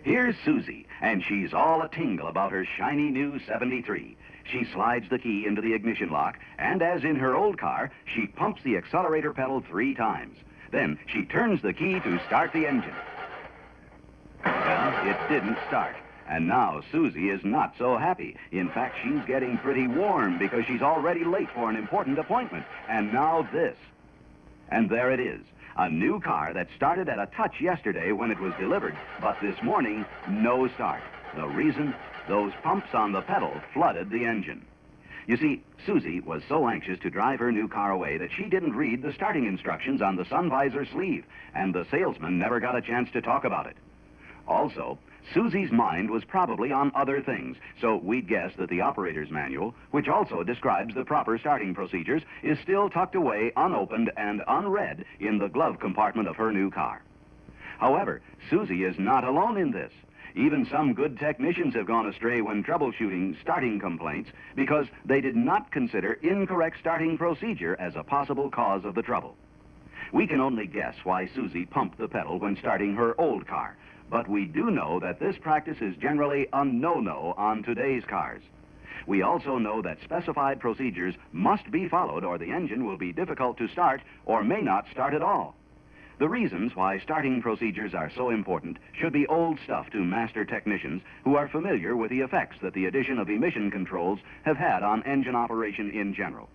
Here's Susie, and she's all a tingle about her shiny new 73. She slides the key into the ignition lock, and as in her old car, she pumps the accelerator pedal 3 times. Then she turns the key to start the engine. Well, it didn't start. And now Susie is not so happy. In fact, she's getting pretty warm because she's already late for an important appointment. And now this. And there it is. A new car that started at a touch yesterday when it was delivered, but this morning, no start. The reason? Those pumps on the pedal flooded the engine. You see, Susie was so anxious to drive her new car away that she didn't read the starting instructions on the sun visor sleeve, and the salesman never got a chance to talk about it. Also, Susie's mind was probably on other things, so we'd guess that the operator's manual, which also describes the proper starting procedures, is still tucked away unopened and unread in the glove compartment of her new car. However, Susie is not alone in this. Even some good technicians have gone astray when troubleshooting starting complaints because they did not consider incorrect starting procedure as a possible cause of the trouble. We can only guess why Susie pumped the pedal when starting her old car, but we do know that this practice is generally a no-no on today's cars. We also know that specified procedures must be followed or the engine will be difficult to start or may not start at all. The reasons why starting procedures are so important should be old stuff to master technicians who are familiar with the effects that the addition of emission controls have had on engine operation in general.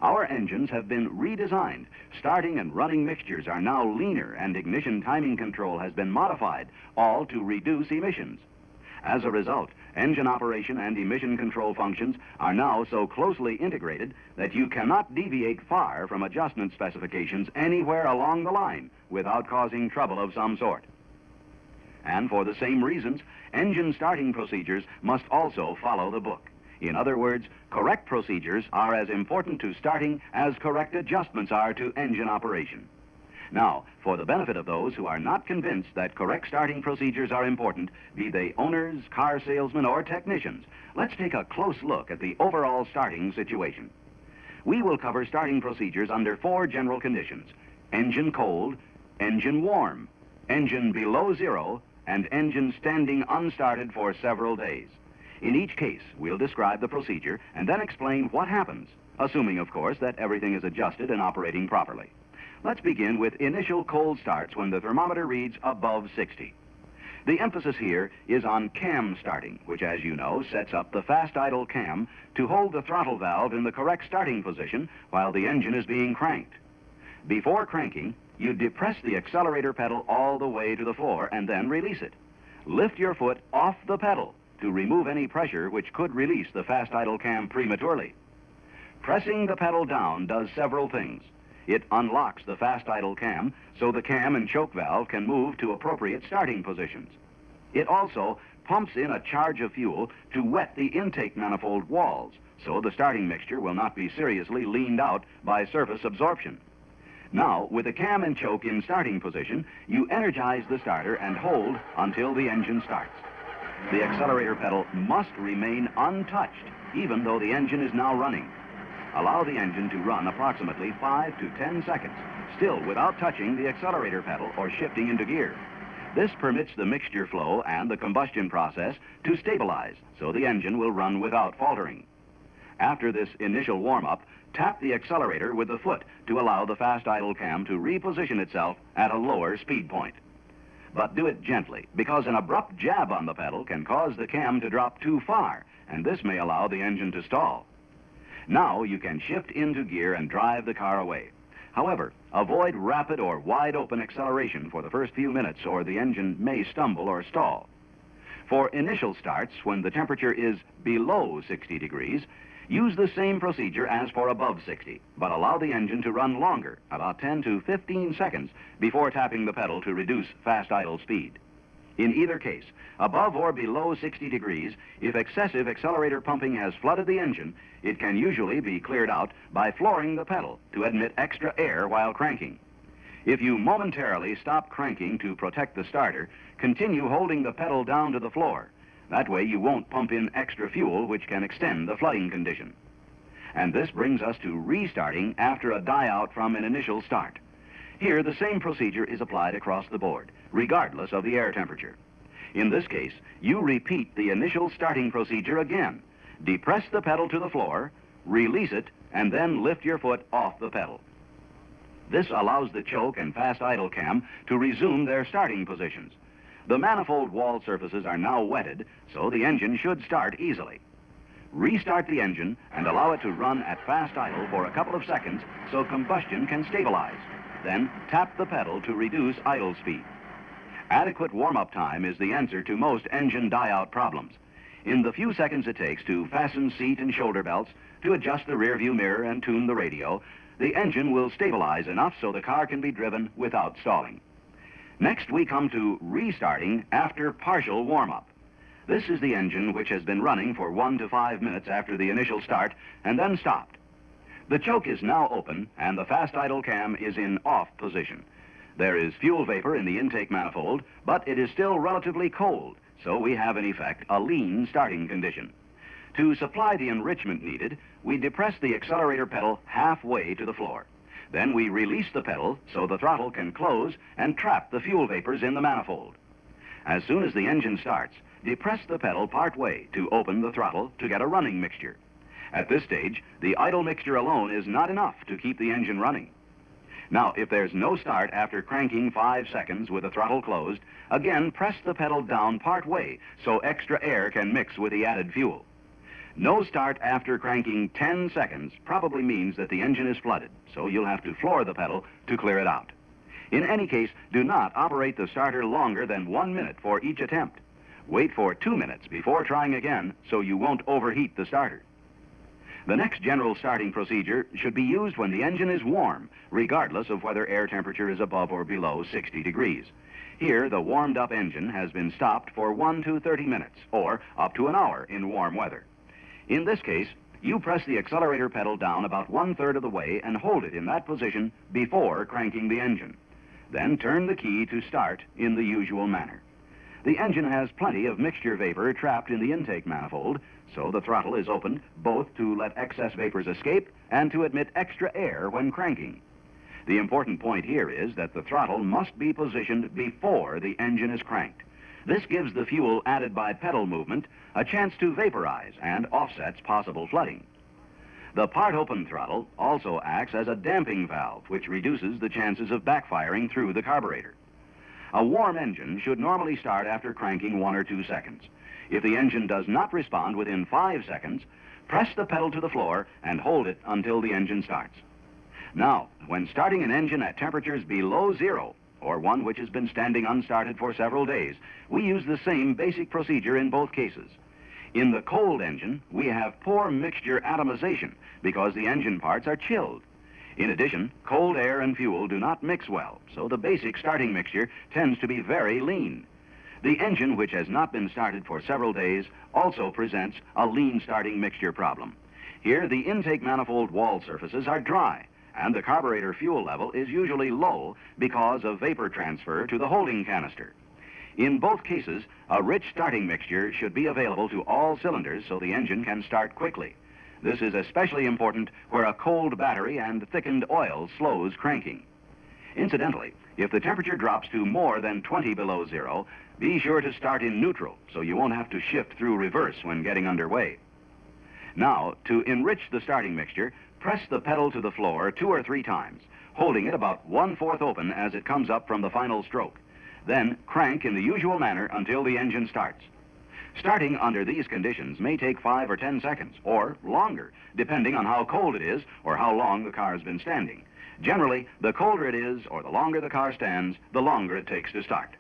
Our engines have been redesigned. Starting and running mixtures are now leaner, and ignition timing control has been modified, all to reduce emissions. As a result, engine operation and emission control functions are now so closely integrated that you cannot deviate far from adjustment specifications anywhere along the line without causing trouble of some sort. And for the same reasons, engine starting procedures must also follow the book. In other words, correct procedures are as important to starting as correct adjustments are to engine operation. Now, for the benefit of those who are not convinced that correct starting procedures are important, be they owners, car salesmen, or technicians, let's take a close look at the overall starting situation. We will cover starting procedures under 4 general conditions: engine cold, engine warm, engine below zero, and engine standing unstarted for several days. In each case, we'll describe the procedure and then explain what happens, assuming, of course, that everything is adjusted and operating properly. Let's begin with initial cold starts when the thermometer reads above 60. The emphasis here is on cam starting, which, as you know, sets up the fast idle cam to hold the throttle valve in the correct starting position while the engine is being cranked. Before cranking, you depress the accelerator pedal all the way to the floor and then release it. Lift your foot off the pedal to remove any pressure which could release the fast idle cam prematurely. Pressing the pedal down does several things. It unlocks the fast idle cam so the cam and choke valve can move to appropriate starting positions. It also pumps in a charge of fuel to wet the intake manifold walls so the starting mixture will not be seriously leaned out by surface absorption. Now, with the cam and choke in starting position, you energize the starter and hold until the engine starts. The accelerator pedal must remain untouched, even though the engine is now running. Allow the engine to run approximately 5 to 10 seconds, still without touching the accelerator pedal or shifting into gear. This permits the mixture flow and the combustion process to stabilize, so the engine will run without faltering. After this initial warm-up, tap the accelerator with the foot to allow the fast idle cam to reposition itself at a lower speed point. But do it gently, because an abrupt jab on the pedal can cause the cam to drop too far, and this may allow the engine to stall. Now you can shift into gear and drive the car away. However, avoid rapid or wide-open acceleration for the first few minutes, or the engine may stumble or stall. For initial starts, when the temperature is below 60 degrees, use the same procedure as for above 60, but allow the engine to run longer, about 10 to 15 seconds, before tapping the pedal to reduce fast idle speed. In either case, above or below 60 degrees, if excessive accelerator pumping has flooded the engine, it can usually be cleared out by flooring the pedal to admit extra air while cranking. If you momentarily stop cranking to protect the starter, continue holding the pedal down to the floor. That way you won't pump in extra fuel, which can extend the flooding condition. And this brings us to restarting after a die-out from an initial start. Here, the same procedure is applied across the board, regardless of the air temperature. In this case, you repeat the initial starting procedure again. Depress the pedal to the floor, release it, and then lift your foot off the pedal. This allows the choke and fast idle cam to resume their starting positions. The manifold wall surfaces are now wetted, so the engine should start easily. Restart the engine and allow it to run at fast idle for a couple of seconds so combustion can stabilize. Then tap the pedal to reduce idle speed. Adequate warm-up time is the answer to most engine die-out problems. In the few seconds it takes to fasten seat and shoulder belts, to adjust the rear view mirror and tune the radio, the engine will stabilize enough so the car can be driven without stalling. Next, we come to restarting after partial warm-up. This is the engine which has been running for 1 to 5 minutes after the initial start and then stopped. The choke is now open and the fast idle cam is in off position. There is fuel vapor in the intake manifold, but it is still relatively cold, so we have in effect a lean starting condition. To supply the enrichment needed, we depress the accelerator pedal halfway to the floor. Then we release the pedal so the throttle can close and trap the fuel vapors in the manifold. As soon as the engine starts, depress the pedal part way to open the throttle to get a running mixture. At this stage, the idle mixture alone is not enough to keep the engine running. Now, if there's no start after cranking 5 seconds with the throttle closed, again press the pedal down part way so extra air can mix with the added fuel. No start after cranking 10 seconds probably means that the engine is flooded, so you'll have to floor the pedal to clear it out. In any case, do not operate the starter longer than 1 minute for each attempt. Wait for 2 minutes before trying again so you won't overheat the starter. The next general starting procedure should be used when the engine is warm, regardless of whether air temperature is above or below 60 degrees. Here, the warmed-up engine has been stopped for 1 to 30 minutes, or up to an hour in warm weather. In this case, you press the accelerator pedal down about 1/3 of the way and hold it in that position before cranking the engine. Then turn the key to start in the usual manner. The engine has plenty of mixture vapor trapped in the intake manifold, so the throttle is opened both to let excess vapors escape and to admit extra air when cranking. The important point here is that the throttle must be positioned before the engine is cranked. This gives the fuel added by pedal movement a chance to vaporize and offsets possible flooding. The part-open throttle also acts as a damping valve, which reduces the chances of backfiring through the carburetor. A warm engine should normally start after cranking 1 or 2 seconds. If the engine does not respond within 5 seconds, press the pedal to the floor and hold it until the engine starts. Now, when starting an engine at temperatures below 0, or one which has been standing unstarted for several days, we use the same basic procedure in both cases. In the cold engine, we have poor mixture atomization because the engine parts are chilled. In addition, cold air and fuel do not mix well, so the basic starting mixture tends to be very lean. The engine, which has not been started for several days, also presents a lean starting mixture problem. Here, the intake manifold wall surfaces are dry, and the carburetor fuel level is usually low because of vapor transfer to the holding canister. In both cases, a rich starting mixture should be available to all cylinders so the engine can start quickly. This is especially important where a cold battery and thickened oil slows cranking. Incidentally, if the temperature drops to more than 20 below 0, be sure to start in neutral so you won't have to shift through reverse when getting underway. Now, to enrich the starting mixture, press the pedal to the floor 2 or 3 times, holding it about 1/4 open as it comes up from the final stroke. Then crank in the usual manner until the engine starts. Starting under these conditions may take 5 or 10 seconds, or longer, depending on how cold it is or how long the car has been standing. Generally, the colder it is or the longer the car stands, the longer it takes to start.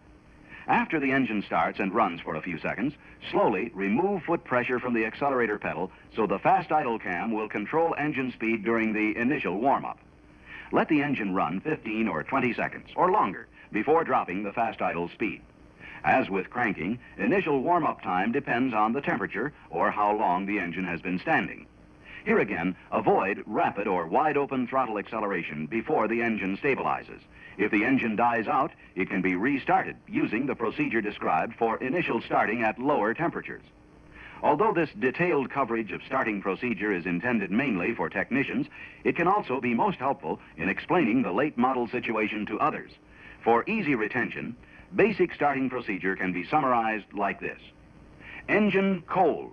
After the engine starts and runs for a few seconds, slowly remove foot pressure from the accelerator pedal so the fast idle cam will control engine speed during the initial warm-up. Let the engine run 15 or 20 seconds or longer before dropping the fast idle speed. As with cranking, initial warm-up time depends on the temperature or how long the engine has been standing. Here again, avoid rapid or wide-open throttle acceleration before the engine stabilizes. If the engine dies out, it can be restarted using the procedure described for initial starting at lower temperatures. Although this detailed coverage of starting procedure is intended mainly for technicians, it can also be most helpful in explaining the late model situation to others. For easy retention, Basic starting procedure can be summarized like this. Engine cold.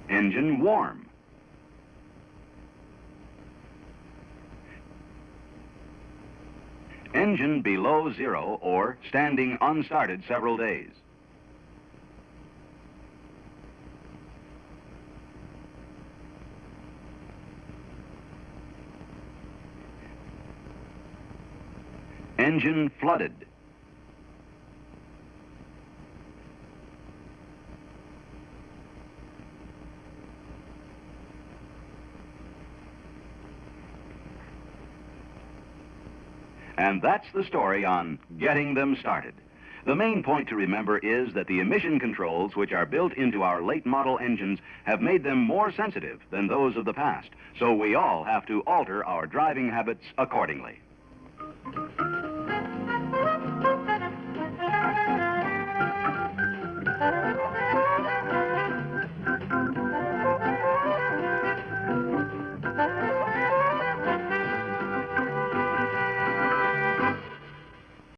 Engine warm. Engine below zero or standing unstarted several days. Engine flooded. And that's the story on getting them started. The main point to remember is that the emission controls which are built into our late model engines have made them more sensitive than those of the past. So we all have to alter our driving habits accordingly.